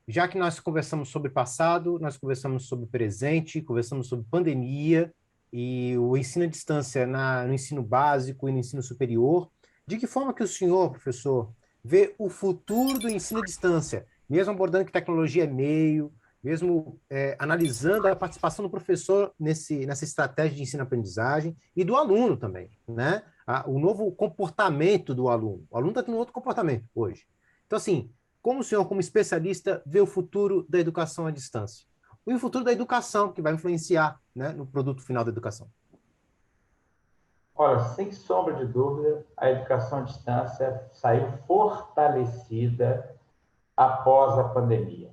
já que nós conversamos sobre passado, nós conversamos sobre presente, conversamos sobre pandemia e o ensino à distância no ensino básico e no ensino superior, de que forma que o senhor, professor, vê o futuro do ensino à distância, mesmo abordando que tecnologia é meio, mesmo analisando a participação do professor nessa estratégia de ensino-aprendizagem e do aluno também, né? O novo comportamento do aluno. O aluno está tendo outro comportamento hoje. Então, assim, como o senhor, como especialista, vê o futuro da educação à distância? E o futuro da educação, que vai influenciar, né, no produto final da educação? Olha, sem sombra de dúvida, a educação à distância saiu fortalecida após a pandemia.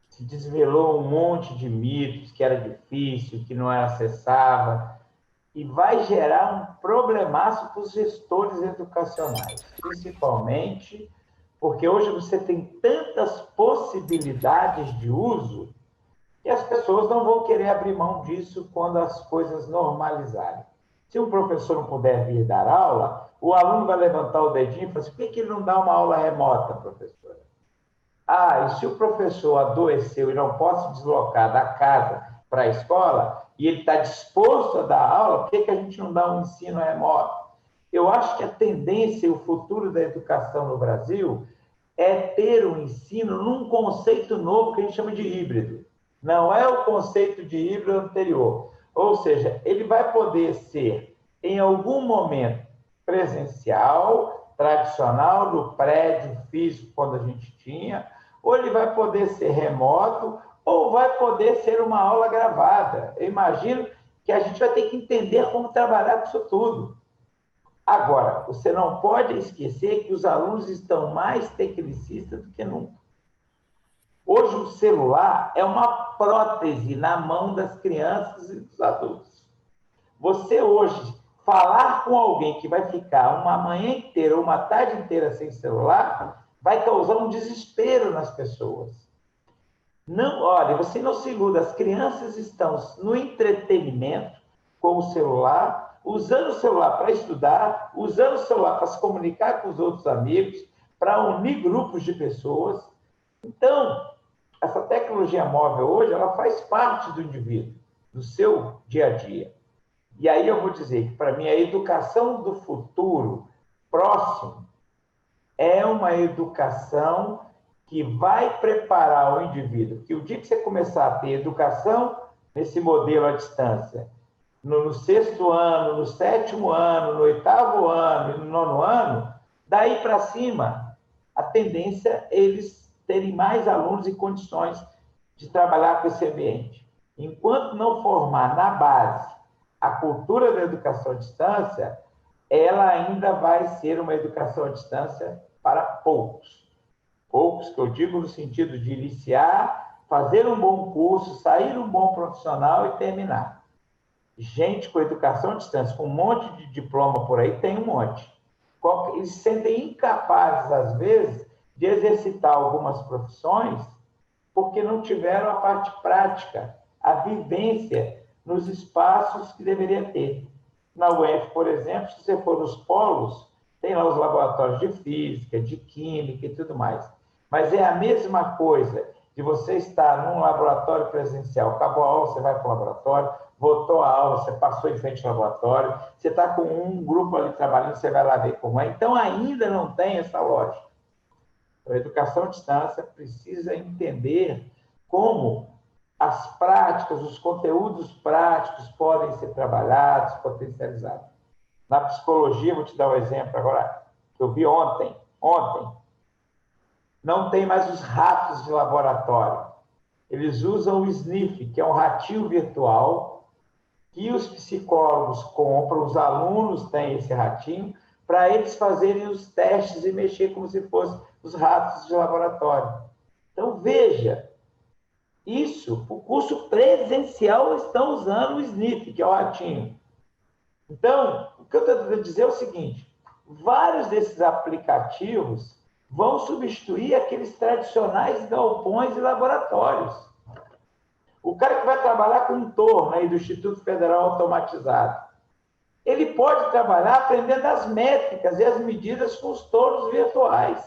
Se desvelou um monte de mitos, que era difícil, que não era acessava, e vai gerar um problemaço para os gestores educacionais, principalmente porque hoje você tem tantas possibilidades de uso que as pessoas não vão querer abrir mão disso quando as coisas normalizarem. Se um professor não puder vir dar aula, o aluno vai levantar o dedinho e falar assim, por que ele não dá uma aula remota, professora? Ah, e se o professor adoeceu e não pode se deslocar da casa para a escola, e ele está disposto a dar aula, por que a gente não dá um ensino remoto? Eu acho que a tendência e o futuro da educação no Brasil é ter um ensino num conceito novo que a gente chama de híbrido. Não é o conceito de híbrido anterior. Ou seja, ele vai poder ser, em algum momento, presencial, tradicional, no prédio físico, quando a gente tinha, ou ele vai poder ser remoto, ou vai poder ser uma aula gravada. Eu imagino que a gente vai ter que entender como trabalhar com isso tudo. Agora, você não pode esquecer que os alunos estão mais tecnicistas do que nunca. Hoje, o celular é uma prótese na mão das crianças e dos adultos. Você hoje falar com alguém que vai ficar uma manhã inteira ou uma tarde inteira sem celular vai causar um desespero nas pessoas. Não, olha, você não se iluda, as crianças estão no entretenimento com o celular, usando o celular para estudar, usando o celular para se comunicar com os outros amigos, para unir grupos de pessoas. Então, essa tecnologia móvel hoje, ela faz parte do indivíduo, do seu dia a dia. E aí eu vou dizer que, para mim, a educação do futuro próximo é uma educação que vai preparar o indivíduo, que o dia que você começar a ter educação nesse modelo à distância, no sexto ano, no sétimo ano, no oitavo ano e no nono ano, daí para cima, a tendência é eles terem mais alunos em condições de trabalhar com esse ambiente. Enquanto não formar na base a cultura da educação à distância, ela ainda vai ser uma educação à distância para poucos. Poucos que eu digo no sentido de iniciar, fazer um bom curso, sair um bom profissional e terminar. Gente com educação à distância, com um monte de diploma por aí, tem um monte. Eles se sentem incapazes, às vezes, de exercitar algumas profissões porque não tiveram a parte prática, a vivência nos espaços que deveria ter. Na UF, por exemplo, se você for nos polos, tem lá os laboratórios de física, de química e tudo mais. Mas é a mesma coisa de você estar num laboratório presencial, acabou a aula, você vai para o laboratório, voltou a aula, você passou em frente ao laboratório, você está com um grupo ali trabalhando, você vai lá ver como é. Então, ainda não tem essa lógica. A educação à distância precisa entender como as práticas, os conteúdos práticos podem ser trabalhados, potencializados. Na psicologia, vou te dar um exemplo agora, que eu vi ontem. Não tem mais os ratos de laboratório. Eles usam o Sniff, que é um ratinho virtual, que os psicólogos compram, os alunos têm esse ratinho, para eles fazerem os testes e mexer como se fossem os ratos de laboratório. Então, veja, isso, o curso presencial estão usando o Sniff, que é o ratinho. Então, o que eu estou tentando dizer é o seguinte, vários desses aplicativos vão substituir aqueles tradicionais galpões e laboratórios. O cara que vai trabalhar com um torno aí do Instituto Federal Automatizado, ele pode trabalhar aprendendo as métricas e as medidas com os tornos virtuais.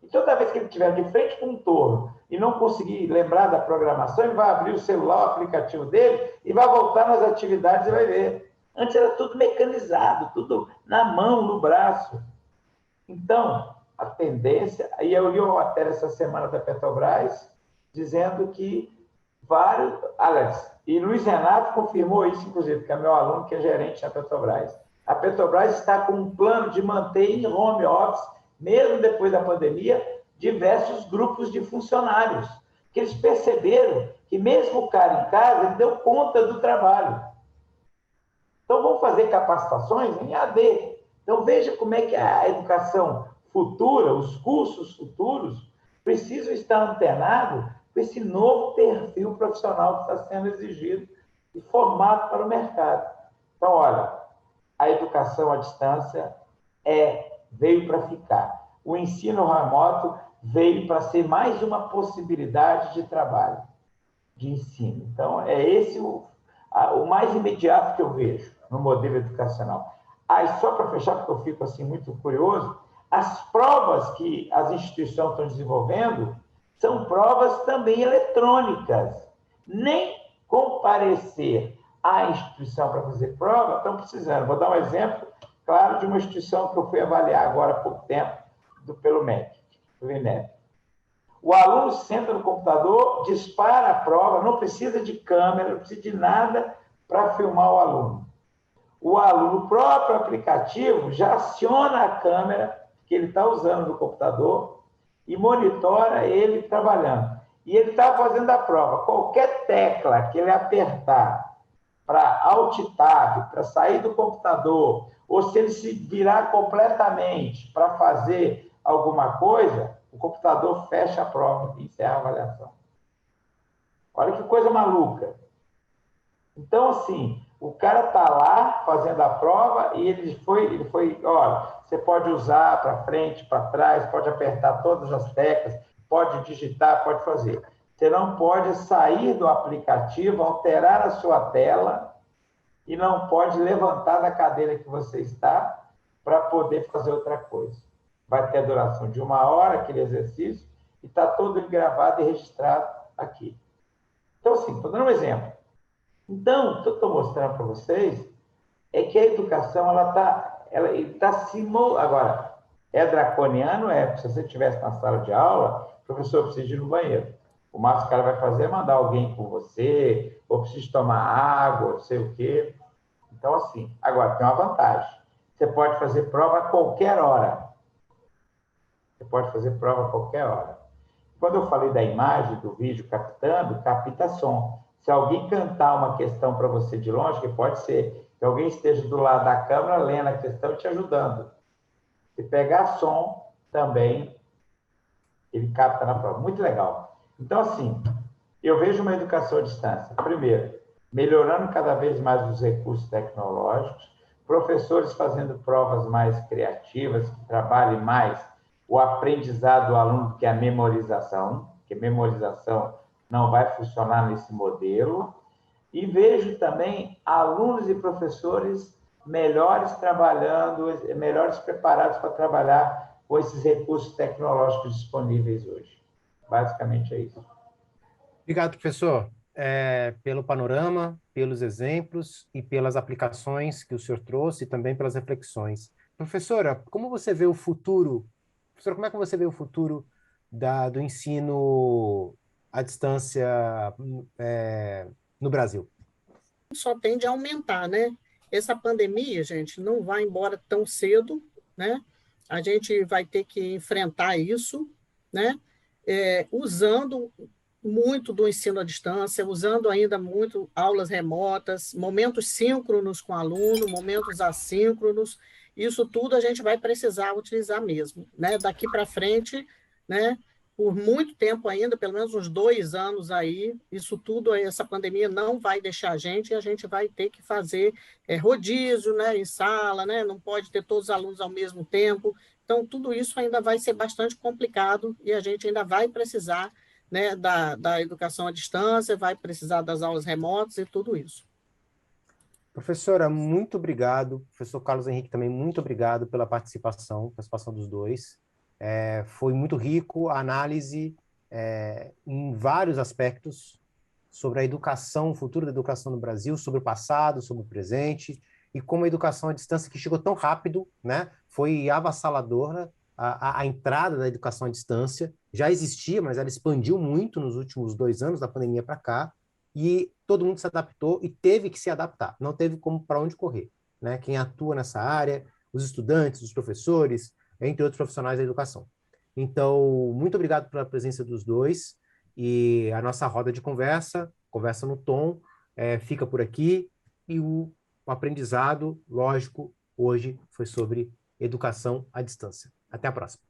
E toda vez que ele estiver de frente com um torno e não conseguir lembrar da programação, ele vai abrir o celular, o aplicativo dele, e vai voltar nas atividades e vai ver. Antes era tudo mecanizado, tudo na mão, no braço. Então, a tendência... Aí eu li uma matéria essa semana da Petrobras, dizendo que vários... Alex, e Luiz Renato confirmou isso, inclusive, que é meu aluno, que é gerente da Petrobras. A Petrobras está com um plano de manter em home office, mesmo depois da pandemia, diversos grupos de funcionários, que eles perceberam que mesmo o cara em casa, ele deu conta do trabalho. Então, vamos fazer capacitações em AD. Então, veja como é que a educação futura, os cursos futuros, precisam estar antenados com esse novo perfil profissional que está sendo exigido e formado para o mercado. Então, olha, a educação à distância veio para ficar. O ensino remoto veio para ser mais uma possibilidade de trabalho, de ensino. Então, é esse o mais imediato que eu vejo no modelo educacional. Aí, só para fechar, porque eu fico assim muito curioso, as provas que as instituições estão desenvolvendo são provas também eletrônicas. Nem comparecer à instituição para fazer prova estão precisando. Vou dar um exemplo, claro, de uma instituição que eu fui avaliar agora há pouco tempo, pelo MEC, pelo INEP. O aluno senta no computador, dispara a prova, não precisa de câmera, não precisa de nada para filmar o aluno. O aluno, o próprio aplicativo, já aciona a câmera que ele está usando no computador e monitora ele trabalhando. E ele está fazendo a prova. Qualquer tecla que ele apertar para Alt Tab, para sair do computador, ou se ele se virar completamente para fazer alguma coisa, o computador fecha a prova e encerra a avaliação. Olha que coisa maluca. Então, assim, o cara está lá fazendo a prova e ele foi, olha, você pode usar para frente, para trás, pode apertar todas as teclas, pode digitar, pode fazer. Você não pode sair do aplicativo, alterar a sua tela e não pode levantar da cadeira que você está para poder fazer outra coisa. Vai ter a duração de 1 hora, aquele exercício, e está todo gravado e registrado aqui. Então, assim, estou dando um exemplo. Então, o que eu estou mostrando para vocês é que a educação, ela está agora, é draconiano? Se você estivesse na sala de aula, o professor precisa ir no banheiro. O máximo que o cara vai fazer é mandar alguém com você, ou precisa tomar água, não sei o quê. Então, assim, agora tem uma vantagem. Você pode fazer prova a qualquer hora. Você pode fazer prova a qualquer hora. Quando eu falei da imagem, do vídeo captando, capta som. Se alguém cantar uma questão para você de longe, que pode ser que alguém esteja do lado da câmera lendo a questão e te ajudando. Se pegar som, também ele capta na prova. Muito legal. Então, assim, eu vejo uma educação à distância. Primeiro, melhorando cada vez mais os recursos tecnológicos, professores fazendo provas mais criativas, que trabalhem mais o aprendizado do aluno, que é a memorização, que a memorização não vai funcionar nesse modelo. E vejo também alunos e professores melhores trabalhando, melhores preparados para trabalhar com esses recursos tecnológicos disponíveis hoje. Basicamente é isso. Obrigado, professor, pelo panorama, pelos exemplos e pelas aplicações que o senhor trouxe e também pelas reflexões. Professora, como você vê o futuro? Professora, como é que você vê o futuro do ensino à distância no Brasil? Só tende a aumentar, né? Essa pandemia, gente, não vai embora tão cedo, né? A gente vai ter que enfrentar isso, né? Usando muito do ensino à distância, usando ainda muito aulas remotas, momentos síncronos com o aluno, momentos assíncronos, isso tudo a gente vai precisar utilizar mesmo, né? Daqui para frente, né? Por muito tempo ainda, pelo menos uns 2 anos aí, isso tudo, essa pandemia não vai deixar a gente, e a gente vai ter que fazer rodízio, né, em sala, né, não pode ter todos os alunos ao mesmo tempo, então tudo isso ainda vai ser bastante complicado e a gente ainda vai precisar, né, da educação à distância, vai precisar das aulas remotas e tudo isso. Professora, muito obrigado. Professor Carlos Henrique também, muito obrigado pela participação dos dois. Foi muito rico a análise em vários aspectos sobre a educação, o futuro da educação no Brasil, sobre o passado, sobre o presente, e como a educação à distância, que chegou tão rápido, né, foi avassaladora a entrada da educação à distância. Já existia, mas ela expandiu muito nos últimos 2 anos da pandemia para cá, e todo mundo se adaptou e teve que se adaptar, não teve como para onde correr, né? Quem atua nessa área, os estudantes, os professores, entre outros profissionais da educação. Então, muito obrigado pela presença dos dois, e a nossa roda de conversa, conversa no tom, fica por aqui, e o aprendizado, lógico, hoje foi sobre educação à distância. Até a próxima.